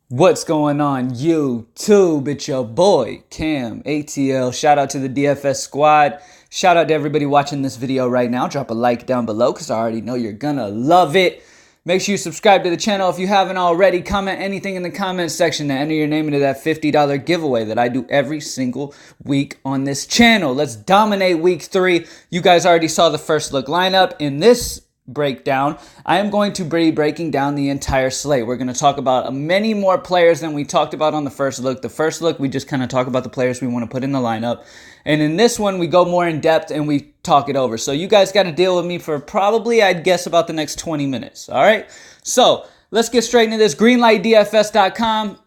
What's going on YouTube? It's your boy Cam ATL. Shout out to the DFS squad. Shout out to everybody watching this video right now. Drop a like down below because I already know you're gonna love it. Make sure you subscribe to the channel if you haven't already. Comment anything in the comment section to enter your name into that $50 giveaway that I do every single week on this channel. Let's dominate week 3. You guys already saw the first look lineup. In this breakdown, I am going to be breaking down the entire slate. We're going to talk about many more players than we talked about on the first look. The first look, we just kind of talk about the players we want to put in the lineup. And in this one, we go more in depth and we talk it over. So you guys got to deal with me for probably, I'd guess, about the next 20 minutes. All right. So let's get straight into this. Greenlightdfs.com.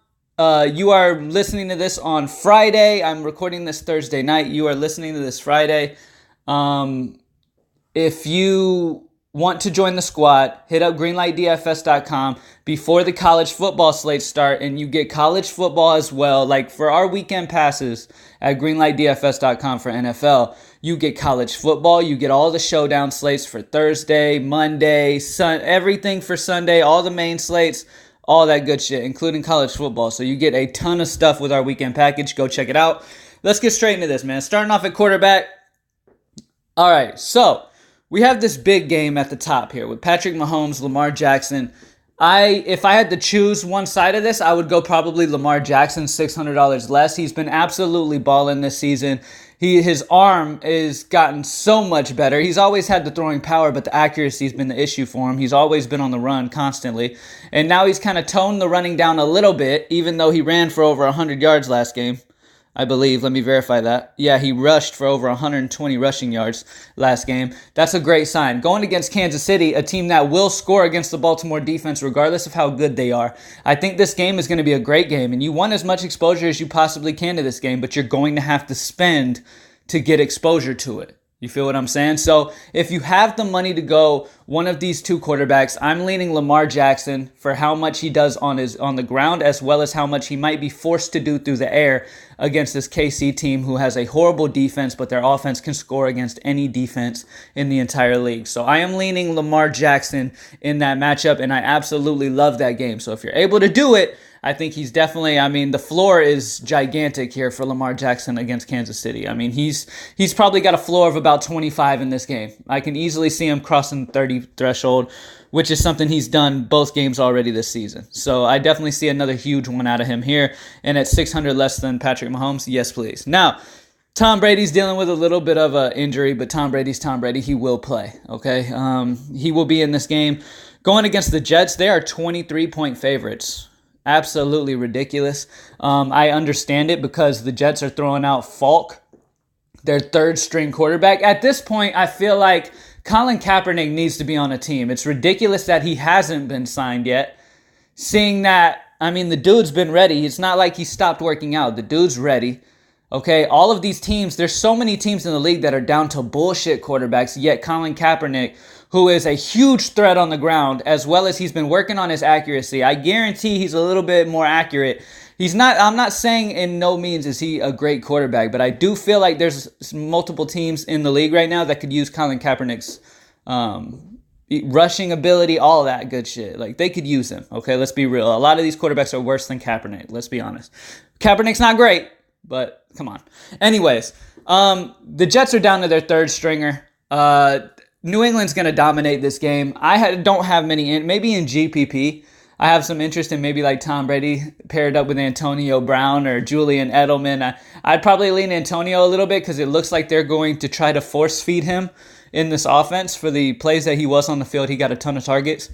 You are listening to this on Friday. I'm recording this Thursday night. You are listening to this Friday. If you want to join the squad, hit up greenlightdfs.com before the college football slates start, and you get college football as well. Like for our weekend passes at greenlightdfs.com for NFL, you get college football, you get all the showdown slates for Thursday, Monday, everything for Sunday, all the main slates, all that good shit, including college football. So you get a ton of stuff with our weekend package. Go check it out. Let's get straight into this, man. Starting off at quarterback. All right, so we have this big game at the top here with Patrick Mahomes, Lamar Jackson. If I had to choose one side of this, I would go probably Lamar Jackson, $600 less. He's been absolutely balling this season. His arm has gotten so much better. He's always had the throwing power, but the accuracy has been the issue for him. He's always been on the run constantly. And now he's kind of toned the running down a little bit, even though he ran for over 100 yards last game. I believe. Let me verify that. Yeah, he rushed for over 120 rushing yards last game. That's a great sign. Going against Kansas City, a team that will score against the Baltimore defense regardless of how good they are. I think this game is going to be a great game, and you want as much exposure as you possibly can to this game, but you're going to have to spend to get exposure to it. You feel what I'm saying? So if you have the money to go one of these two quarterbacks, I'm leaning Lamar Jackson for how much he does on the ground, as well as how much he might be forced to do through the air against this KC team who has a horrible defense, but their offense can score against any defense in the entire league. So I am leaning Lamar Jackson in that matchup, and I absolutely love that game. So if you're able to do it, I think he's definitely, the floor is gigantic here for Lamar Jackson against Kansas City. He's probably got a floor of about 25 in this game. I can easily see him crossing the 30 threshold, which is something he's done both games already this season. So I definitely see another huge one out of him here. And at 600 less than Patrick Mahomes, yes, please. Now, Tom Brady's dealing with a little bit of an injury, but Tom Brady's Tom Brady. He will play, okay? He will be in this game. Going against the Jets, they are 23-point favorites. Absolutely ridiculous. I understand it because the Jets are throwing out Falk, their third-string quarterback. At this point, I feel like Colin Kaepernick needs to be on a team. It's ridiculous that he hasn't been signed yet. Seeing that, the dude's been ready. It's not like he stopped working out. The dude's ready. Okay, all of these teams, there's so many teams in the league that are down to bullshit quarterbacks, yet Colin Kaepernick, who is a huge threat on the ground, as well as he's been working on his accuracy. I guarantee he's a little bit more accurate. I'm not saying in no means is he a great quarterback, but I do feel like there's multiple teams in the league right now that could use Colin Kaepernick's rushing ability, all that good shit. Like, they could use him, okay? Let's be real. A lot of these quarterbacks are worse than Kaepernick, let's be honest. Kaepernick's not great, but come on. Anyways, the Jets are down to their third stringer. New England's going to dominate this game. Don't have many, maybe in GPP. I have some interest in maybe like Tom Brady paired up with Antonio Brown or Julian Edelman. I'd probably lean Antonio a little bit because it looks like they're going to try to force feed him in this offense. For the plays that he was on the field, he got a ton of targets.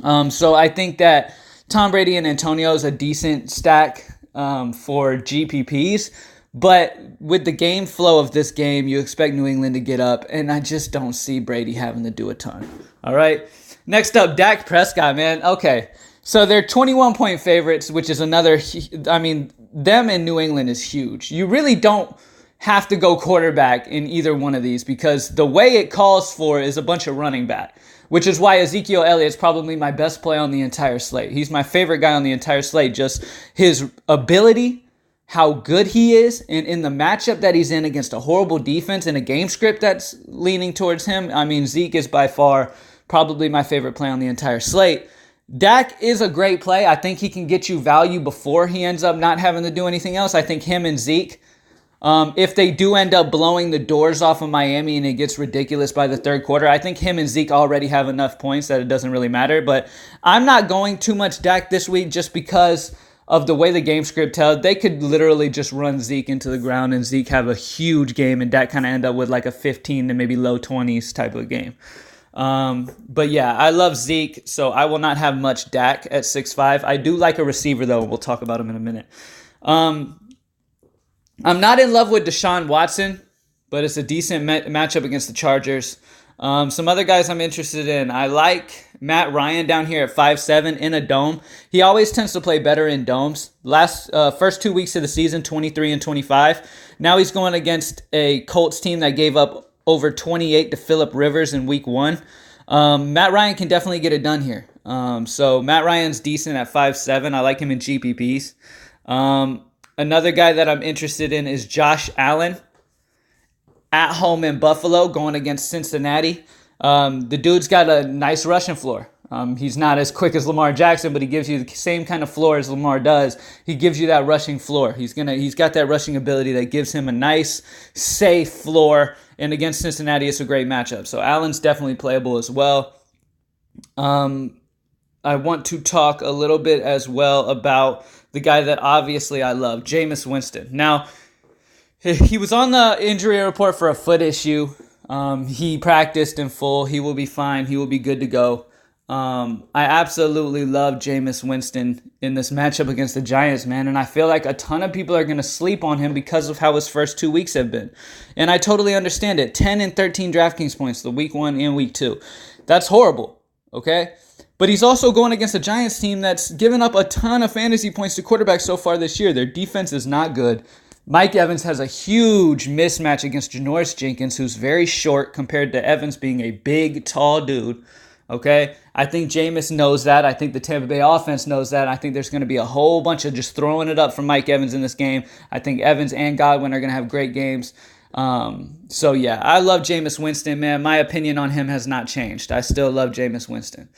So I think that Tom Brady and Antonio is a decent stack for GPPs. But with the game flow of this game, you expect New England to get up, and I just don't see Brady having to do a ton. All right? Next up, Dak Prescott, man. Okay, so they're 21-point favorites, which is another, them in New England is huge. You really don't have to go quarterback in either one of these because the way it calls for is a bunch of running back, which is why Ezekiel Elliott's probably my best play on the entire slate. He's my favorite guy on the entire slate, just his ability, how good he is, and in the matchup that he's in against a horrible defense and a game script that's leaning towards him. Zeke is by far probably my favorite play on the entire slate. Dak is a great play. I think he can get you value before he ends up not having to do anything else. I think him and Zeke, if they do end up blowing the doors off of Miami and it gets ridiculous by the third quarter, I think him and Zeke already have enough points that it doesn't really matter. But I'm not going too much Dak this week just because of the way the game script tells. They could literally just run Zeke into the ground and Zeke have a huge game and Dak kind of end up with like a 15 to maybe low 20s type of game. But yeah, I love Zeke, so I will not have much Dak at 6'5". I do like a receiver, though. We'll talk about him in a minute. I'm not in love with Deshaun Watson, but it's a decent matchup against the Chargers. Some other guys I'm interested in. I like Matt Ryan down here at 5'7" in a dome. He always tends to play better in domes. First 2 weeks of the season, 23 and 25. Now he's going against a Colts team that gave up over 28 to Phillip Rivers in week 1. Matt Ryan can definitely get it done here. So Matt Ryan's decent at 5'7". I like him in GPPs. Another guy that I'm interested in is Josh Allen at home in Buffalo going against Cincinnati. The dude's got a nice rushing floor. He's not as quick as Lamar Jackson, but he gives you the same kind of floor as Lamar does. He gives you that rushing floor. He's got that rushing ability that gives him a nice, safe floor. And against Cincinnati, it's a great matchup. So Allen's definitely playable as well. I want to talk a little bit as well about the guy that obviously I love, Jameis Winston. Now, he was on the injury report for a foot issue. He practiced in full. He will be fine. He will be good to go. I absolutely love Jameis Winston in this matchup against the Giants, man. And I feel like a ton of people are going to sleep on him because of how his first 2 weeks have been. And I totally understand it. 10 and 13 DraftKings points, the week 1 and week 2. That's horrible, okay? But he's also going against a Giants team that's given up a ton of fantasy points to quarterbacks so far this year. Their defense is not good. Mike Evans has a huge mismatch against Janoris Jenkins, who's very short compared to Evans being a big, tall dude. Okay? I think Jameis knows that. I think the Tampa Bay offense knows that. I think there's going to be a whole bunch of just throwing it up from Mike Evans in this game. I think Evans and Godwin are going to have great games. So yeah, I love Jameis Winston, man. My opinion on him has not changed. I still love Jameis Winston.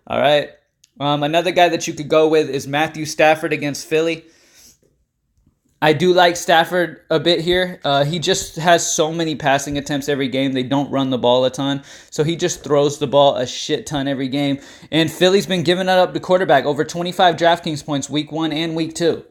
All right. Another guy that you could go with is Matthew Stafford against Philly. I do like Stafford a bit here. He just has so many passing attempts every game. They don't run the ball a ton. So he just throws the ball a shit ton every game. And Philly's been giving it up to quarterback. Over 25 DraftKings points week 1 and week 2.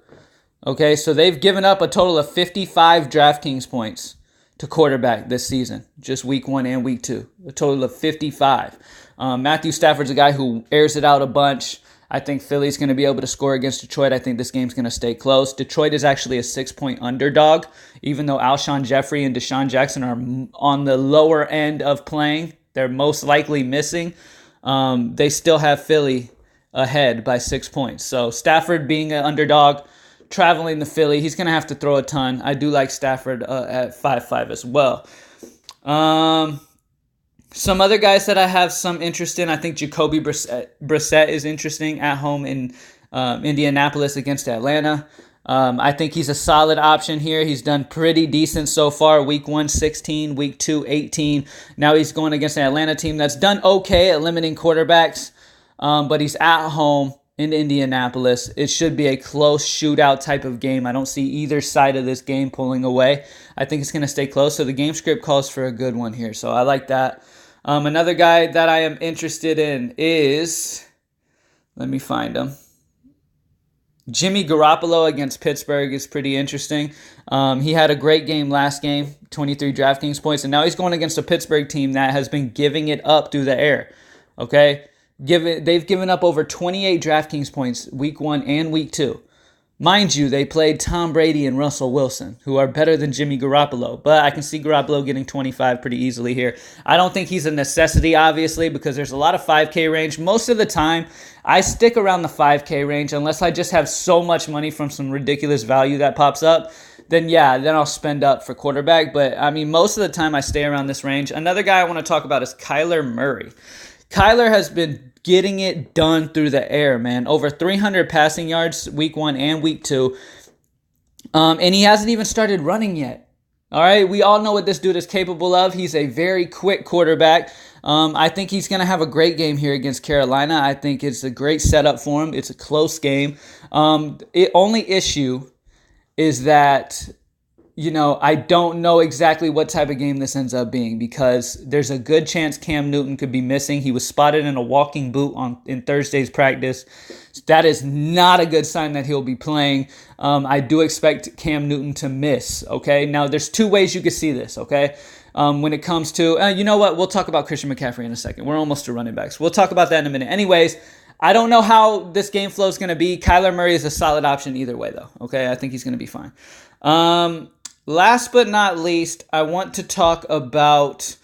Okay, so they've given up a total of 55 DraftKings points to quarterback this season. Just week 1 and week 2. A total of 55. Matthew Stafford's a guy who airs it out a bunch. I think Philly's going to be able to score against Detroit. I think this game's going to stay close. Detroit is actually a 6-point underdog, even though Alshon Jeffrey and Deshaun Jackson are on the lower end of playing. They're most likely missing. They still have Philly ahead by 6 points. So Stafford being an underdog, traveling to Philly, he's going to have to throw a ton. I do like Stafford at 5-5 as well. Some other guys that I have some interest in, I think Jacoby Brissett is interesting at home in Indianapolis against Atlanta. I think he's a solid option here. He's done pretty decent so far. Week 1, 16. Week 2, 18. Now he's going against an Atlanta team that's done okay at limiting quarterbacks, but he's at home in Indianapolis. It should be a close shootout type of game. I don't see either side of this game pulling away. I think it's going to stay close, so the game script calls for a good one here, so I like that. Another guy that I am interested in is, let me find him. Jimmy Garoppolo against Pittsburgh is pretty interesting. He had a great game last game, 23 DraftKings points, and now he's going against a Pittsburgh team that has been giving it up through the air. Okay? They've given up over 28 DraftKings points week 1 and week 2. Mind you, they played Tom Brady and Russell Wilson, who are better than Jimmy Garoppolo. But I can see Garoppolo getting 25 pretty easily here. I don't think he's a necessity, obviously, because there's a lot of 5K range. Most of the time, I stick around the 5K range unless I just have so much money from some ridiculous value that pops up. Then I'll spend up for quarterback. But, I mean, most of the time I stay around this range. Another guy I want to talk about is Kyler Murray. Kyler has been getting it done through the air, man. Over 300 passing yards week 1 and week 2. And he hasn't even started running yet. All right, we all know what this dude is capable of. He's a very quick quarterback. I think he's going to have a great game here against Carolina. I think it's a great setup for him. It's a close game. The only issue is that I don't know exactly what type of game this ends up being because there's a good chance Cam Newton could be missing. He was spotted in a walking boot in Thursday's practice. That is not a good sign that he'll be playing. I do expect Cam Newton to miss, okay? Now, there's two ways you could see this, okay? When it comes to, you know what? We'll talk about Christian McCaffrey in a second. We're almost to running backs. We'll talk about that in a minute. Anyways, I don't know how this game flow is going to be. Kyler Murray is a solid option either way, though, okay? I think he's going to be fine. Last but not least, I want to talk about,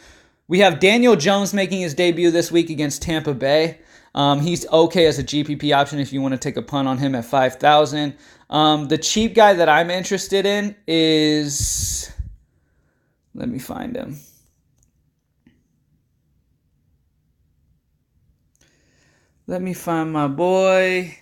we have Daniel Jones making his debut this week against Tampa Bay. He's okay as a GPP option if you want to take a punt on him at 5,000. The cheap guy that I'm interested in is, let me find him. Let me find my boy.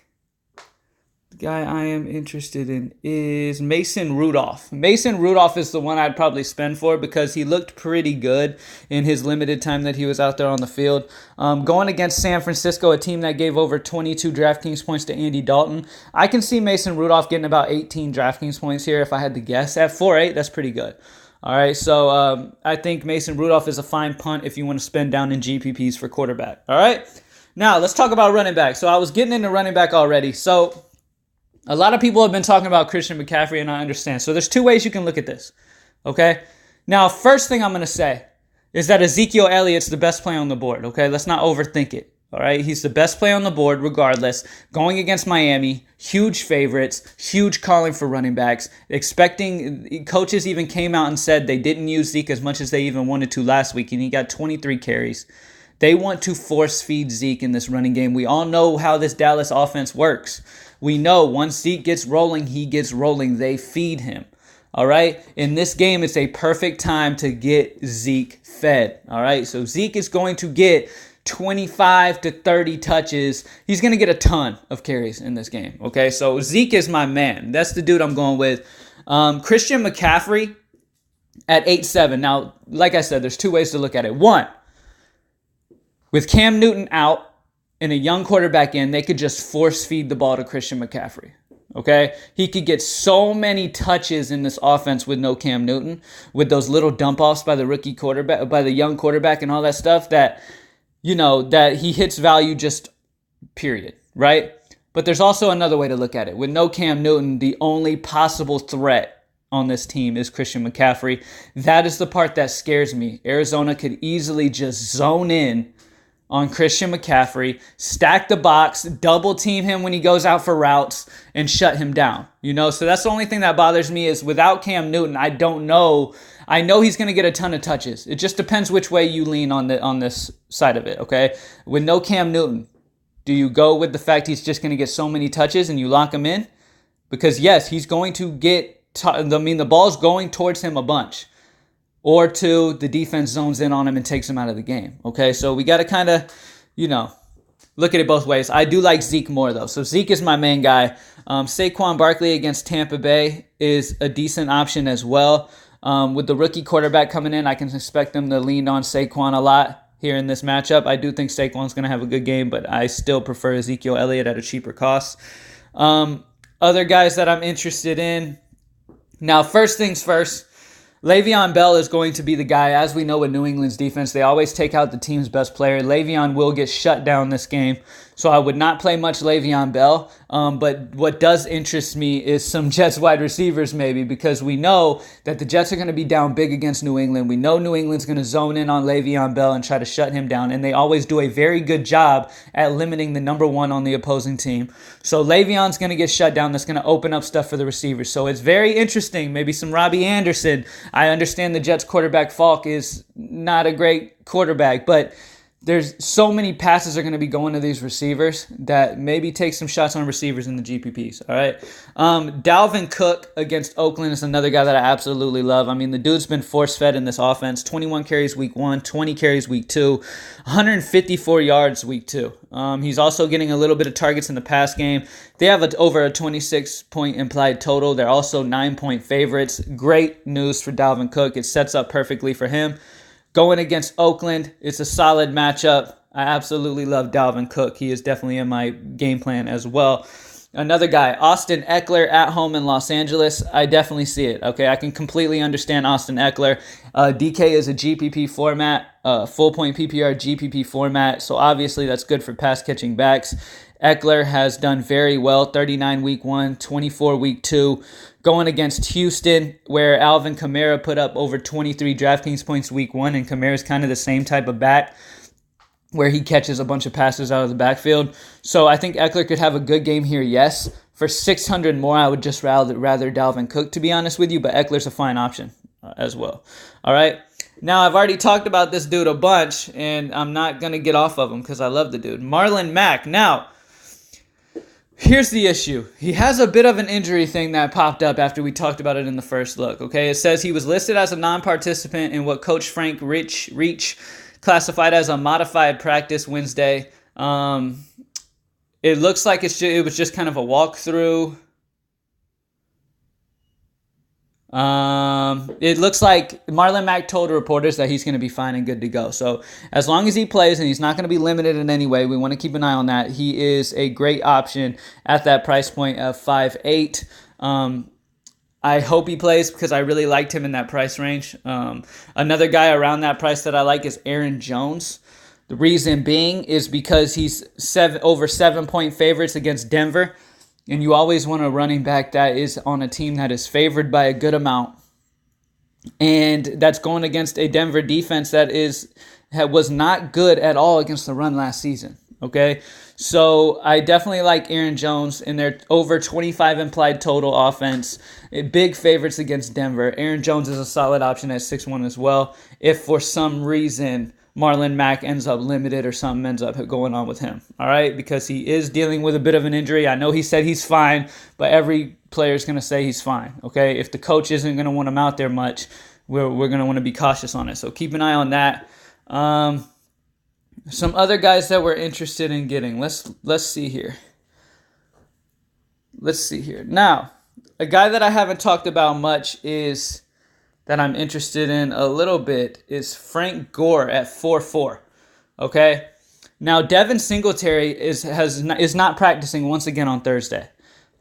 The guy I am interested in is Mason Rudolph. Mason Rudolph is the one I'd probably spend for because he looked pretty good in his limited time that he was out there on the field. Going against San Francisco, a team that gave over 22 DraftKings points to Andy Dalton, I can see Mason Rudolph getting about 18 DraftKings points here if I had to guess. At 4.8, that's pretty good. All right, so I think Mason Rudolph is a fine punt if you want to spend down in GPPs for quarterback. All right, now let's talk about running back. So I was getting into running back already. So a lot of people have been talking about Christian McCaffrey, and I understand. So there's two ways you can look at this, okay? Now, first thing I'm going to say is that Ezekiel Elliott's the best play on the board, okay? Let's not overthink it, all right? He's the best play on the board regardless. Going against Miami, huge favorites, huge calling for running backs. Coaches even came out and said they didn't use Zeke as much as they even wanted to last week, and he got 23 carries. They want to force feed Zeke in this running game. We all know how this Dallas offense works. We know once Zeke gets rolling, he gets rolling. They feed him. All right. In this game, it's a perfect time to get Zeke fed. All right. So Zeke is going to get 25 to 30 touches. He's going to get a ton of carries in this game. Okay. So Zeke is my man. That's the dude I'm going with. Christian McCaffrey at 8.7. Now, like I said, there's two ways to look at it. One, with Cam Newton out and a young quarterback in, they could just force feed the ball to Christian McCaffrey. Okay? He could get so many touches in this offense with no Cam Newton, with those little dump offs by the rookie quarterback, by the young quarterback and all that stuff that, that he hits value just period, right? But there's also another way to look at it. With no Cam Newton, the only possible threat on this team is Christian McCaffrey. That is the part that scares me. Arizona could easily just zone in on Christian McCaffrey, stack the box, double team him when he goes out for routes, and shut him down. So that's the only thing that bothers me is without Cam Newton, I don't know. I know he's going to get a ton of touches. It just depends which way you lean on this side of it, okay? With no Cam Newton, do you go with the fact he's just going to get so many touches and you lock him in? Because yes, he's going to get, the ball's going towards him a bunch. Or two, the defense zones in on him and takes him out of the game. Okay, so we got to kind of, look at it both ways. I do like Zeke more, though. So Zeke is my main guy. Saquon Barkley against Tampa Bay is a decent option as well. With the rookie quarterback coming in, I can expect them to lean on Saquon a lot here in this matchup. I do think Saquon's going to have a good game, but I still prefer Ezekiel Elliott at a cheaper cost. Other guys that I'm interested in. Now, first things first. Le'Veon Bell is going to be the guy. As we know with New England's defense, they always take out the team's best player. Le'Veon will get shut down this game, so I would not play much Le'Veon Bell. But what does interest me is some Jets wide receivers maybe, because we know that the Jets are going to be down big against New England. We know New England's going to zone in on Le'Veon Bell and try to shut him down, and they always do a very good job at limiting the number one on the opposing team. So Le'Veon's going to get shut down. That's going to open up stuff for the receivers. So it's very interesting. Maybe some Robbie Anderson. I understand the Jets quarterback Falk is not a great quarterback, but there's so many passes are going to be going to these receivers that maybe take some shots on receivers in the GPPs, all right? Dalvin Cook against Oakland is another guy that I absolutely love. The dude's been force-fed in this offense. 21 carries week 1, 20 carries week 2, 154 yards week 2. He's also getting a little bit of targets in the pass game. They have over a 26-point implied total. They're also 9-point favorites. Great news for Dalvin Cook. It sets up perfectly for him. Going against Oakland, it's a solid matchup. I absolutely love Dalvin Cook. He is definitely in my game plan as well. Another guy, Austin Eckler at home in Los Angeles. I definitely see it. Okay, I can completely understand Austin Eckler. DK is a GPP format, full point PPR GPP format, so obviously that's good for pass catching backs. Eckler has done very well, 39 week 1, 24 week 2. Going against Houston, where Alvin Kamara put up over 23 DraftKings points week 1, and Kamara is kind of the same type of back, where he catches a bunch of passes out of the backfield. So I think Eckler could have a good game here, yes. For 600 more, I would just rather Dalvin Cook, to be honest with you, but Eckler's a fine option as well. All right. Now, I've already talked about this dude a bunch, and I'm not going to get off of him because I love the dude. Marlon Mack. Now, here's the issue. He has a bit of an injury thing that popped up after we talked about it in the first look, okay? It says he was listed as a non-participant in what Coach Frank Reach classified as a modified practice Wednesday. It looks like it was just kind of a walkthrough. It looks like Marlon Mack told reporters that he's going to be fine and good to go. So as long as he plays and he's not going to be limited in any way, we want to keep an eye on that. He is a great option at that price point of 5.8. I hope he plays because I really liked him in that price range. Another guy around that price that I like is Aaron Jones. The reason being is because he's over 7-point favorites against Denver. And you always want a running back that is on a team that is favored by a good amount. And that's going against a Denver defense that was not good at all against the run last season. Okay, so I definitely like Aaron Jones in their over 25 implied total offense. Big favorites against Denver. Aaron Jones is a solid option at 6-1 as well. If for some reason Marlon Mack ends up limited or something ends up going on with him. All right, because he is dealing with a bit of an injury. I know he said he's fine, but every player is going to say he's fine. Okay, if the coach isn't going to want him out there much, we're going to want to be cautious on it. So keep an eye on that. Some other guys that we're interested in getting. Let's see here. Now, a guy that I haven't talked about much that I'm interested in a little bit is Frank Gore at 4.4. Okay? Now, Devin Singletary is not practicing once again on Thursday.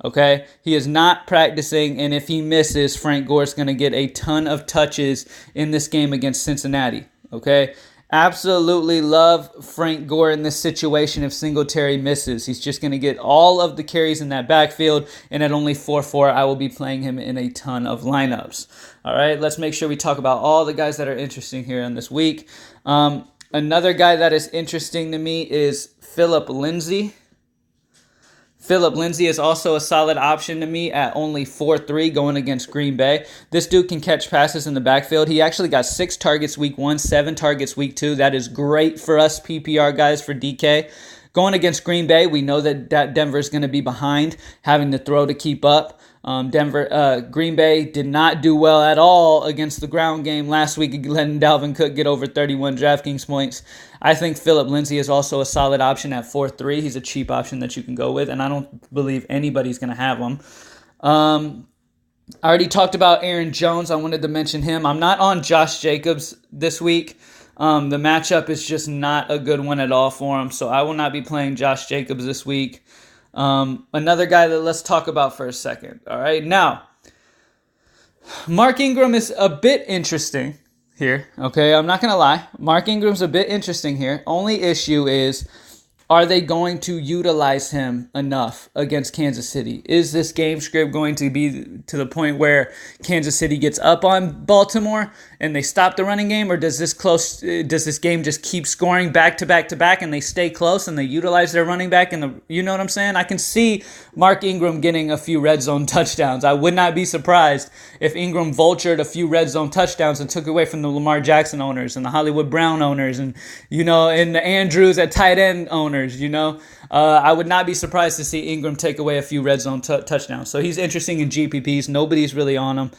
Okay? He is not practicing, and if he misses, Frank Gore is going to get a ton of touches in this game against Cincinnati. Okay? Absolutely love Frank Gore in this situation if Singletary misses. He's just going to get all of the carries in that backfield, and at only 4.4, I will be playing him in a ton of lineups. All right, let's make sure we talk about all the guys that are interesting here in this week. Another guy that is interesting to me is Phillip Lindsay. Phillip Lindsay is also a solid option to me at only 4.3 going against Green Bay. This dude can catch passes in the backfield. He actually got 6 targets week 1, 7 targets week 2. That is great for us PPR guys for DK. Going against Green Bay, we know that Denver is going to be behind, having to throw to keep up. Green Bay did not do well at all against the ground game last week, letting Dalvin Cook get over 31 DraftKings points. I think Phillip Lindsay is also a solid option at 4.3. He's a cheap option that you can go with, and I don't believe anybody's going to have him. I already talked about Aaron Jones. I wanted to mention him. I'm not on Josh Jacobs this week. The matchup is just not a good one at all for him, so I will not be playing Josh Jacobs this week. Another guy that let's talk about for a second. All right, now, Mark Ingram is a bit interesting here. Okay, I'm not going to lie. Mark Ingram's a bit interesting here. Only issue is, are they going to utilize him enough against Kansas City? Is this game script going to be to the point where Kansas City gets up on Baltimore and they stop the running game, or does this game just keep scoring back to back to back and they stay close and they utilize their running back? You know what I'm saying? I can see Mark Ingram getting a few red zone touchdowns. I would not be surprised if Ingram vultured a few red zone touchdowns and took away from the Lamar Jackson owners and the Hollywood Brown owners and the Andrews at tight end owners. I would not be surprised to see Ingram take away a few red zone touchdowns. So he's interesting in GPPs. Nobody's really on him.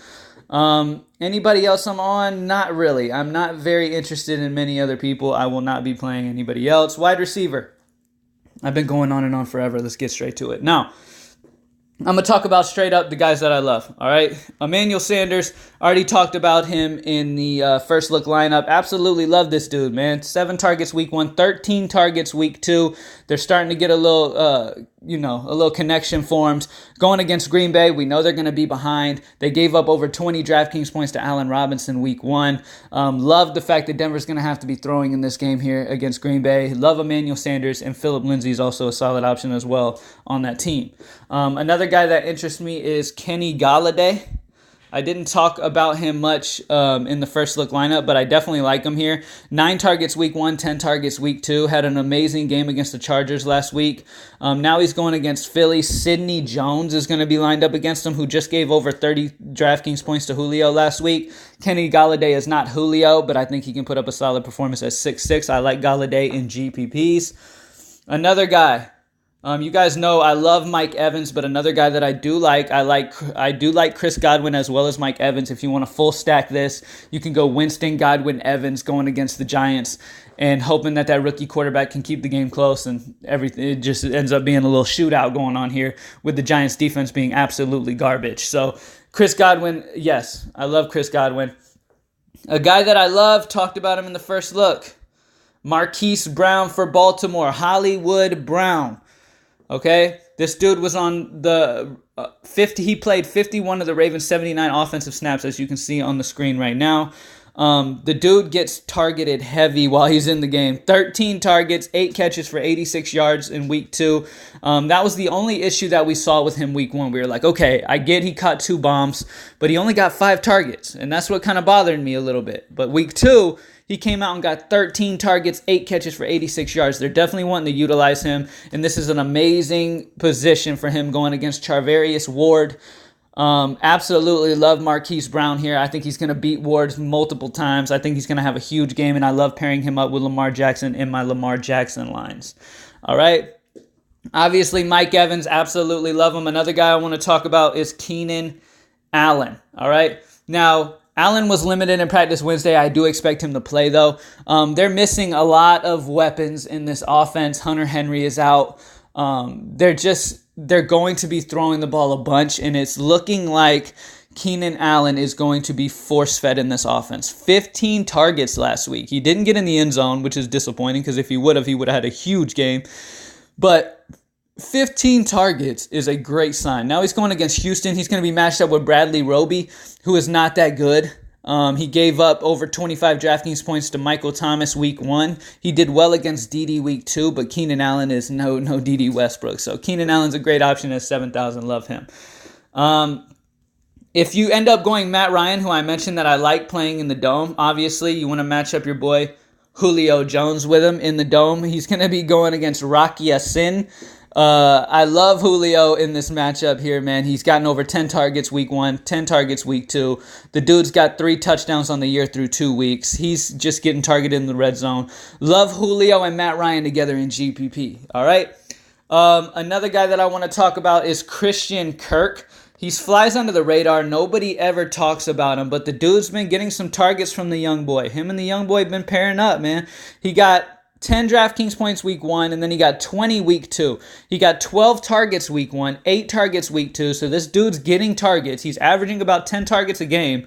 Anybody else I'm on? Not really. I'm not very interested in many other people. I will not be playing anybody else. Wide receiver. I've been going on and on forever. Let's get straight to it. Now, I'm going to talk about straight up the guys that I love, all right? Emmanuel Sanders, already talked about him in the first look lineup. Absolutely love this dude, man. 7 targets week 1, 13 targets week 2. They're starting to get a little, a little connection formed. Going against Green Bay, we know they're going to be behind. They gave up over 20 DraftKings points to Allen Robinson week 1. Love the fact that Denver's going to have to be throwing in this game here against Green Bay. Love Emmanuel Sanders, and Phillip Lindsay is also a solid option as well on that team. Another guy that interests me is Kenny Golladay. I didn't talk about him much in the first look lineup, but I definitely like him here. 9 targets week 1, 10 targets week 2. Had an amazing game against the Chargers last week. Now he's going against Philly. Sidney Jones is going to be lined up against him, who just gave over 30 DraftKings points to Julio last week. Kenny Golladay is not Julio, but I think he can put up a solid performance at 6'6". I like Golladay in GPPs. Another guy. You guys know I love Mike Evans, but another guy that I do like Chris Godwin as well as Mike Evans. If you want to full stack this, you can go Winston, Godwin, Evans going against the Giants and hoping that rookie quarterback can keep the game close, and everything, it just ends up being a little shootout going on here with the Giants defense being absolutely garbage. So Chris Godwin, yes, I love Chris Godwin. A guy that I love, talked about him in the first look, Marquise Brown for Baltimore, Hollywood Brown. Okay, this dude was on the 50. He played 51 of the Ravens' 79 offensive snaps, as you can see on the screen right now. The dude gets targeted heavy while he's in the game. 13 targets, 8 catches for 86 yards in week 2. That was the only issue that we saw with him week 1. We were like, okay, I get he caught 2 bombs, but he only got 5 targets, and that's what kind of bothered me a little bit. But week 2, he came out and got 13 targets, 8 catches for 86 yards. They're definitely wanting to utilize him, and this is an amazing position for him going against Charvarius Ward. Absolutely love Marquise Brown here. I think he's going to beat Ward multiple times. I think he's going to have a huge game, and I love pairing him up with Lamar Jackson in my Lamar Jackson lines. All right. Obviously, Mike Evans, absolutely love him. Another guy I want to talk about is Keenan Allen. All right. Now, Allen was limited in practice Wednesday. I do expect him to play, though. They're missing a lot of weapons in this offense. Hunter Henry is out. They're going to be throwing the ball a bunch, and it's looking like Keenan Allen is going to be force-fed in this offense. 15 targets last week. He didn't get in the end zone, which is disappointing, because if he would have had a huge game. But 15 targets is a great sign. Now he's going against Houston. He's going to be matched up with Bradley Roby, who is not that good. He gave up over 25 DraftKings points to Michael Thomas week 1. He did well against Dede week 2, but Keenan Allen is no Dede Westbrook. So Keenan Allen's a great option at 7,000. Love him. If you end up going Matt Ryan, who I mentioned that I like playing in the Dome, obviously you want to match up your boy Julio Jones with him in the Dome. He's going to be going against Rocky Sin. I love Julio in this matchup here, man. He's gotten over 10 targets week 1, 10 targets week 2. The dude's got 3 touchdowns on the year through 2 weeks. He's just getting targeted in the red zone. Love Julio and Matt Ryan together in GPP. All right. Another guy that I want to talk about is Christian Kirk. He flies under the radar. Nobody ever talks about him, but the dude's been getting some targets from the young boy. Him and the young boy have been pairing up, man. He got 10 DraftKings points week 1, and then he got 20 week 2. He got 12 targets week 1, 8 targets week 2. So this dude's getting targets. He's averaging about 10 targets a game.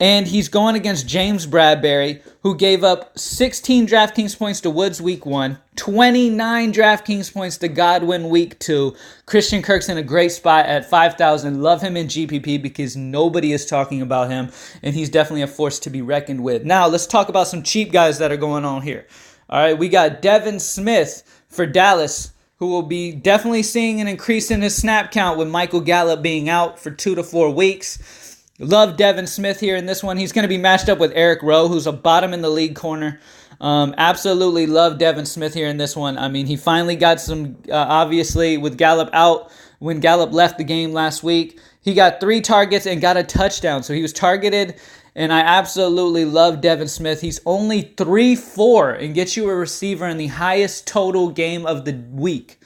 And he's going against James Bradbury, who gave up 16 DraftKings points to Woods week 1, 29 DraftKings points to Godwin week 2. Christian Kirk's in a great spot at 5,000. Love him in GPP because nobody is talking about him, and he's definitely a force to be reckoned with. Now, let's talk about some cheap guys that are going on here. All right, we got Devin Smith for Dallas, who will be definitely seeing an increase in his snap count with Michael Gallup being out for 2 to 4 weeks. Love Devin Smith here in this one. He's going to be matched up with Eric Rowe, who's a bottom in the league corner. Absolutely love Devin Smith here in this one. I mean, he finally got some, obviously, with Gallup out. When Gallup left the game last week, he got 3 targets and got a touchdown. So he was targeted, and I absolutely love Devin Smith. He's only 3-4 and gets you a receiver in the highest total game of the week.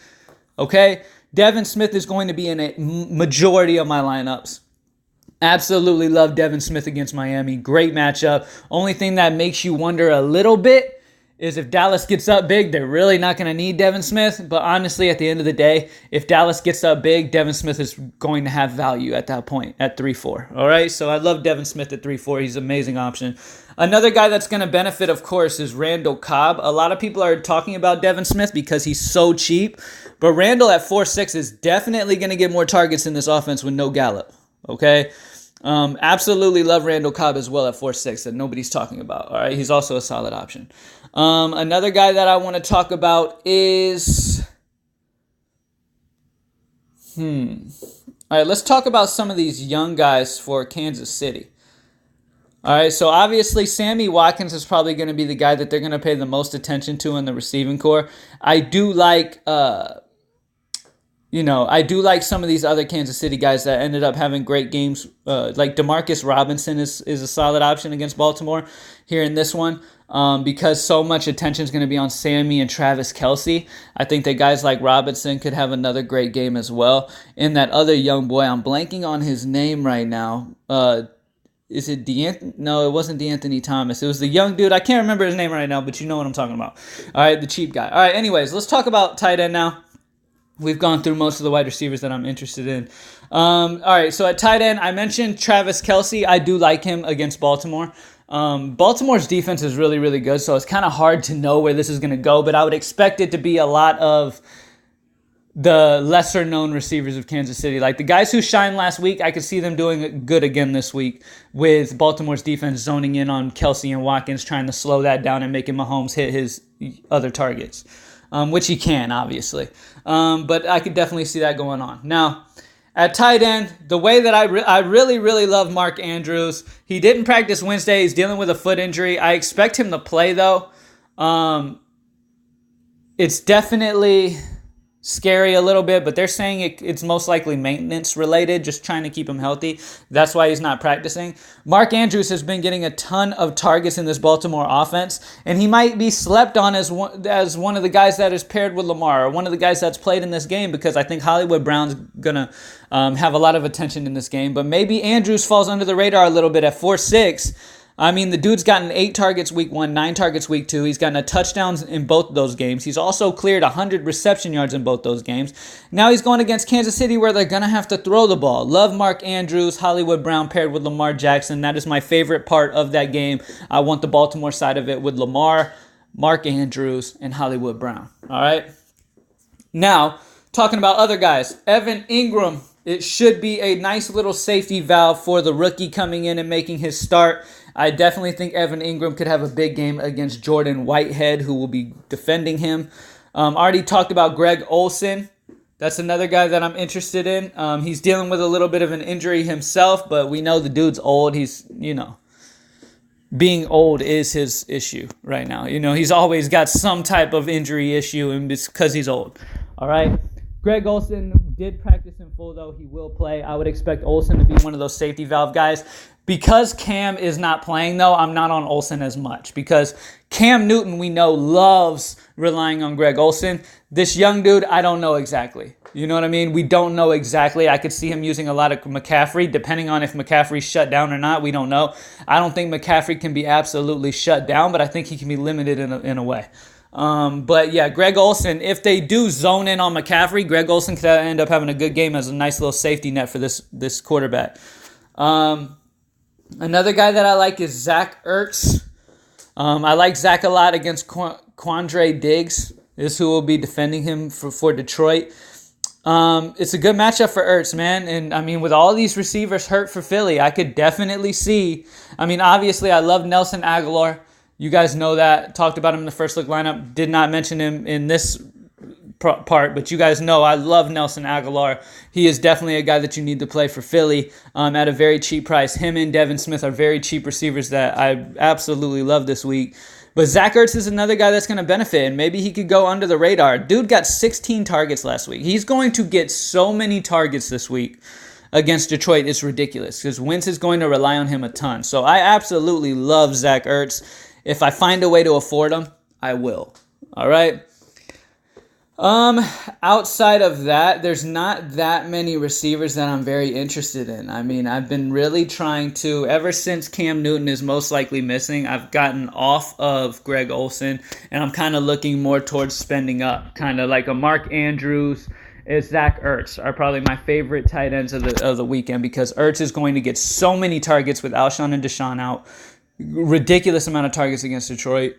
Okay? Devin Smith is going to be in a majority of my lineups. Absolutely love Devin Smith against Miami. Great matchup. Only thing that makes you wonder a little bit is if Dallas gets up big, they're really not going to need Devin Smith. But honestly, at the end of the day, if Dallas gets up big, Devin Smith is going to have value at that point at 3-4. All right, so I love Devin Smith at 3-4. He's an amazing option. Another guy that's going to benefit, of course, is Randall Cobb. A lot of people are talking about Devin Smith because he's so cheap. But Randall at 4-6 is definitely going to get more targets in this offense with no Gallup. Okay? Absolutely love Randall Cobb as well at 4-6 that nobody's talking about. All right, he's also a solid option. Another guy that I want to talk about is... All right, let's talk about some of these young guys for Kansas City. All right, so obviously Sammy Watkins is probably going to be the guy that they're going to pay the most attention to in the receiving core. I do like, I do like some of these other Kansas City guys that ended up having great games. Like Demarcus Robinson is a solid option against Baltimore here in this one. Because so much attention is going to be on Sammy and Travis Kelce. I think that guys like Robinson could have another great game as well. And that other young boy, I'm blanking on his name right now. Is it DeAnthony? No, it wasn't DeAnthony Thomas. It was the young dude. I can't remember his name right now, but you know what I'm talking about. All right, the cheap guy. All right, anyways, let's talk about tight end now. We've gone through most of the wide receivers that I'm interested in. All right, so at tight end, I mentioned Travis Kelce. I do like him against Baltimore. Baltimore's defense is really, really good, so it's kind of hard to know where this is going to go, but I would expect it to be a lot of the lesser-known receivers of Kansas City. Like the guys who shined last week, I could see them doing good again this week with Baltimore's defense zoning in on Kelce and Watkins, trying to slow that down and making Mahomes hit his other targets, which he can, obviously. But I could definitely see that going on. Now, at tight end, the way that I really, really love Mark Andrews. He didn't practice Wednesday. He's dealing with a foot injury. I expect him to play, though. It's definitely scary a little bit, but they're saying it's most likely maintenance related, just trying to keep him healthy. That's why he's not practicing. Mark Andrews has been getting a ton of targets in this Baltimore offense, and he might be slept on as one of the guys that is paired with Lamar, or one of the guys that's played in this game, because I think Hollywood Brown's going to have a lot of attention in this game. But maybe Andrews falls under the radar a little bit at 4-6. I mean, the dude's gotten 8 targets week 1, 9 targets week 2. He's gotten a touchdown in both those games. He's also cleared 100 reception yards in both those games. Now he's going against Kansas City where they're going to have to throw the ball. Love Mark Andrews, Hollywood Brown paired with Lamar Jackson. That is my favorite part of that game. I want the Baltimore side of it with Lamar, Mark Andrews, and Hollywood Brown. All right? Now, talking about other guys. Evan Ingram. It should be a nice little safety valve for the rookie coming in and making his start. I definitely think Evan Ingram could have a big game against Jordan Whitehead, who will be defending him. Already talked about Greg Olsen. That's another guy that I'm interested in. He's dealing with a little bit of an injury himself, but we know the dude's old. He's, being old is his issue right now. He's always got some type of injury issue, and it's because he's old. All right? Greg Olsen did practice in full, though. He will play. I would expect Olsen to be one of those safety valve guys. Because Cam is not playing, though, I'm not on Olsen as much. Because Cam Newton, we know, loves relying on Greg Olsen. This young dude, I don't know exactly. You know what I mean? We don't know exactly. I could see him using a lot of McCaffrey, depending on if McCaffrey's shut down or not. We don't know. I don't think McCaffrey can be absolutely shut down, but I think he can be limited in a way. But yeah, Greg Olsen, if they do zone in on McCaffrey, Greg Olsen could end up having a good game as a nice little safety net for this quarterback. Another guy that I like is Zach Ertz. I like Zach a lot against Quandre Diggs, is who will be defending him for Detroit. It's a good matchup for Ertz, man. And I mean, with all these receivers hurt for Philly, I could definitely see. I mean, obviously, I love Nelson Aguilar. You guys know that. Talked about him in the first look lineup. Did not mention him in this part, but you guys know I love Nelson Aguilar. He is definitely a guy that you need to play for Philly at a very cheap price. Him and Devin Smith are very cheap receivers that I absolutely love this week. But Zach Ertz is another guy that's going to benefit, and maybe he could go under the radar. Dude got 16 targets last week. He's going to get so many targets this week against Detroit. It's ridiculous because Wentz is going to rely on him a ton. So I absolutely love Zach Ertz. If I find a way to afford him, I will. All right? Um, Outside of that, there's not that many receivers that I'm very interested in. I mean, I've been really trying to, ever since Cam Newton is most likely missing, I've gotten off of Greg Olsen, and I'm kind of looking more towards spending up, kind of like a Mark Andrews. Zach Ertz are probably my favorite tight ends of the weekend, because Ertz is going to get so many targets with Alshon and Deshaun out, ridiculous amount of targets against Detroit,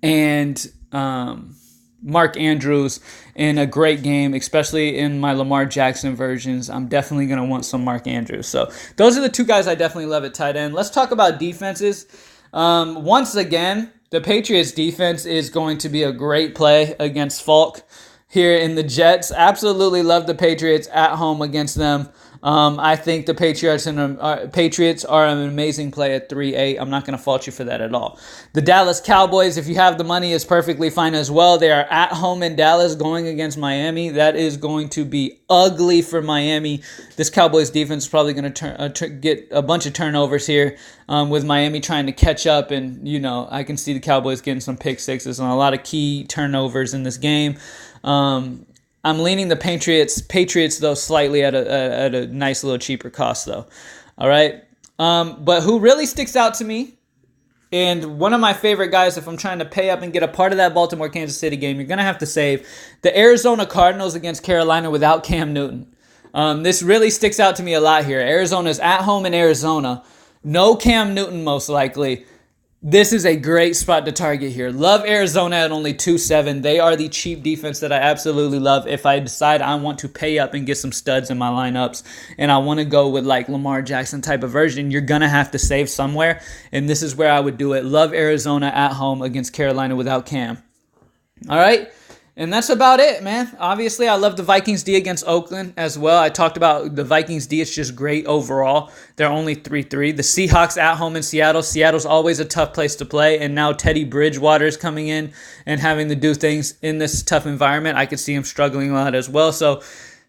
and Mark Andrews in a great game, especially in my Lamar Jackson versions. I'm definitely going to want some Mark Andrews. So those are the two guys I definitely love at tight end. Let's talk about defenses. Once again, the Patriots defense is going to be a great play against Falk here in the Jets. Absolutely love the Patriots at home against them. I think the Patriots are an amazing play at 3-8. I'm not going to fault you for that at all. The Dallas Cowboys, if you have the money, is perfectly fine as well. They are at home in Dallas going against Miami. That is going to be ugly for Miami. This Cowboys defense is probably going to get a bunch of turnovers here, with Miami trying to catch up. And, I can see the Cowboys getting some pick sixes and a lot of key turnovers in this game. I'm leaning the Patriots though slightly at a nice little cheaper cost though. All right. But who really sticks out to me, and one of my favorite guys, if I'm trying to pay up and get a part of that Baltimore-Kansas City game, you're going to have to save the Arizona Cardinals against Carolina without Cam Newton. This really sticks out to me a lot here. Arizona's at home in Arizona. No Cam Newton most likely. This is a great spot to target here. Love Arizona at only 2.7. They are the cheap defense that I absolutely love. If I decide I want to pay up and get some studs in my lineups, and I want to go with like Lamar Jackson type of version, you're going to have to save somewhere. And this is where I would do it. Love Arizona at home against Carolina without Cam. All right. And that's about it, man. Obviously, I love the Vikings D against Oakland as well. I talked about the Vikings D. It's just great overall. They're only 3-3. The Seahawks at home in Seattle. Seattle's always a tough place to play. And now Teddy Bridgewater is coming in and having to do things in this tough environment. I could see him struggling a lot as well. So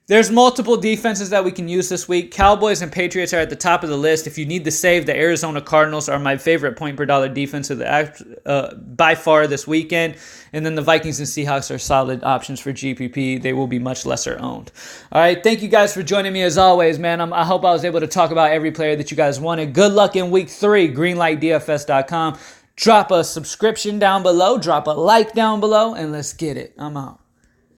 there's multiple defenses that we can use this week. Cowboys and Patriots are at the top of the list. If you need to save, the Arizona Cardinals are my favorite point per dollar defense of by far this weekend. And then the Vikings and Seahawks are solid options for GPP. They will be much lesser owned. All right, thank you guys for joining me as always, man. I hope I was able to talk about every player that you guys wanted. Good luck in week 3, greenlightdfs.com. Drop a subscription down below, drop a like down below, and let's get it. I'm out.